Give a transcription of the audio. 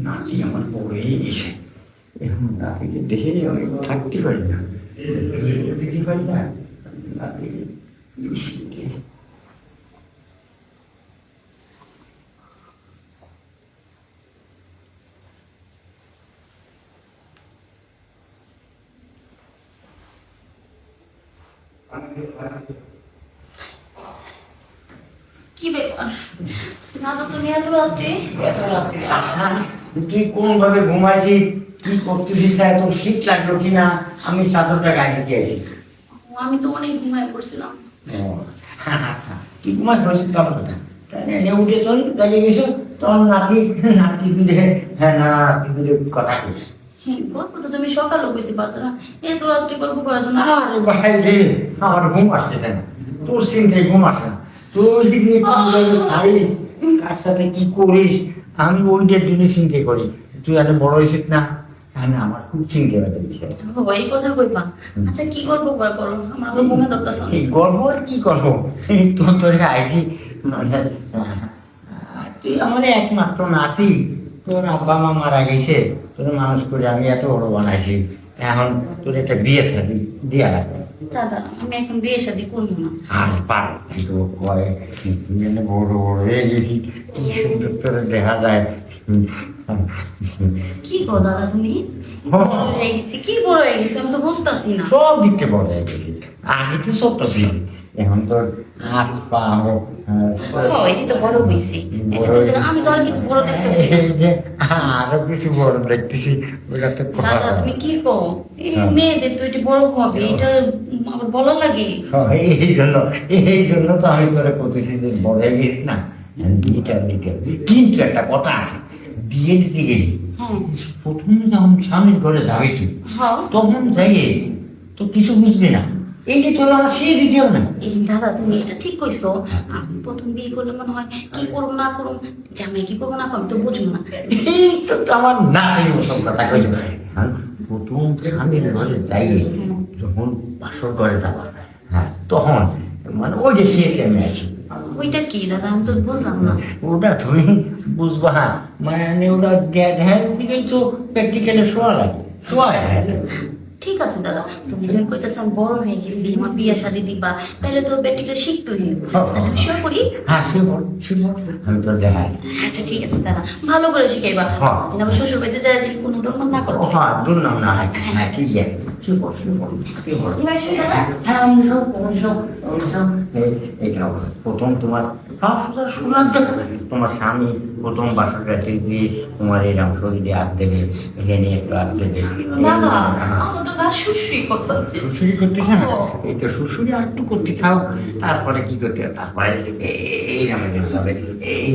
নাতি আমার পড়েই গেছে, এখন নাতিকে দেখে আমি থাকতে পারি না, দিতে পারি না নাতিকে। কি ব্যাপার? না তো তুমি এত রাত্রে। এত রাত্রে আসা, তুই কোন ভাবে ঘুমাইছিস, কি করতেছিস, এত শীত লাগলো কিনা, আমি চাদরটা গায়ে দিয়েছি। আমি তো অনেক ঘুমায় পড়ছিলাম। তুই ঘুমাই পড়ছিস কারো কথা, তাই উঠে চল দাঁড়িয়ে গেছো, তখন নাতি নাতি তুলে, হ্যাঁ না নাতি তুলে কথা কইস। হ্যাঁ, গল্প তো তুমি সকালেও কইতে পারতো না, এত রাত্রে গল্প করার জন্য। আরে ভাই রে, আমার ঘুম আসতেছে না, তোর চিন্তায় ঘুম আসে না, তোর দিকে খাই কার সাথে কি করিস, আমি ওইটার জন্য চিন্তা করি। তুই এত বড় হয়েছিস না, তাহলে আমার খুব চিন্তা হবে বিষয়। ও, এই কথা কইবা? আচ্ছা, কি গল্প করা করো, আমার আবার ঘুমে ধরতেছে। এই গল্প আর কি করবো, এই তোর তোর আইছি মানে, তুই আমার একমাত্র নাতি, তোর আব্বা মা মারা গেছে, তোর মানুষ করে আমি এত বড় বানাইছি, এখন তোর একটা বিয়ে শাদী দেওয়া লাগবে। দাদা, আমি এখন বিয়ে শাদী করবো না। আর পারো কিন্তু কয় বড় বড় হয়ে গেছি, কি সুন্দর করে দেখা যায়। কি গো দাদা, তুমি বড় হয়ে গেছি? কি বড় হয়ে গেছি আমি তো বুঝতেছি না। সব দিক থেকে বড় হয়ে গেছি, আগে তো ছোট্ট ছিল, এখন তোর হাত পা এটি তো বড় হয়েছি, আমি তো আর কিছু বড় দেখতেছি। আরো কিছু বড় দেখতেছি, ওটা তো দাদা, তুমি কি কো? এই মেয়েদের তো এটি বড় হবে, এটা আমার বলা লাগে। এই জন্য তো আমি তোরা করতেছি যে বড় হয়ে গেছি না, বিয়েটা দিতে হবে। কিন্তু একটা কথা আছে, বিয়ে দিতে গেলি প্রথমে যখন স্বামীর ঘরে যাবি তুই, তখন যাইয়ে তো কিছু বুঝবি না, এই যে তোর আমার সে দিতেও না। এই দাদা, তুমি এটা ঠিক কইছো। আমি প্রথম বিয়ে করলে মনে হয় কি করবো না করবো, জামাই কি করবো না করবো তো বুঝবো না। এই তো আমার না মতন কথা কই, প্রথম স্বামীর ঘরে যাইয়ে যখন বাসর ঘরে যাবা, হ্যাঁ তখন মানে ওই যে সিয়েতে আমি আছি। ওইটা কি দাদা, আমি তো বুঝলাম না। ওটা তুমি বুঝবা, হ্যাঁ মানে ওটা ধ্যান কিন্তু প্র্যাকটিক্যালি শোয়া লাগে, শোয়া হ্যাঁ। ঠিক আছে দাদা, তুমি যখন কইতেছ আমি বড় হয়ে গেছি, আমার বিয়ে শাদী দিবা, তাহলে তো প্র্যাকটিক্যাল শিখতে হইব। তাহলে আমি শুরু করি। হ্যাঁ শিখবো, আমি তো দেখাই। আচ্ছা ঠিক আছে দাদা, ভালো করে শিখাইবা, যেন আমার শ্বশুর বাড়িতে যায় যে কোনো ধর্ম না করতে। হ্যাঁ দুর্নাম না হয়, হ্যাঁ ঠিক আছে, শিখবো। হ্যাঁ এইটা প্রথম তোমার শুনলাম তো, তোমার স্বামী প্রথম বাসর রাতে দিয়ে তোমার এরকম শরীরে হাত দেবে, এখানে একটু হাত দেবে। দাদা, আমার তো গা শুশুই করতেছে। শুশুরি করতেছে না, এই তো শুশুরি আর একটু করতে থাও, তারপরে কি করতে হবে, তারপরে এই আমাদের এই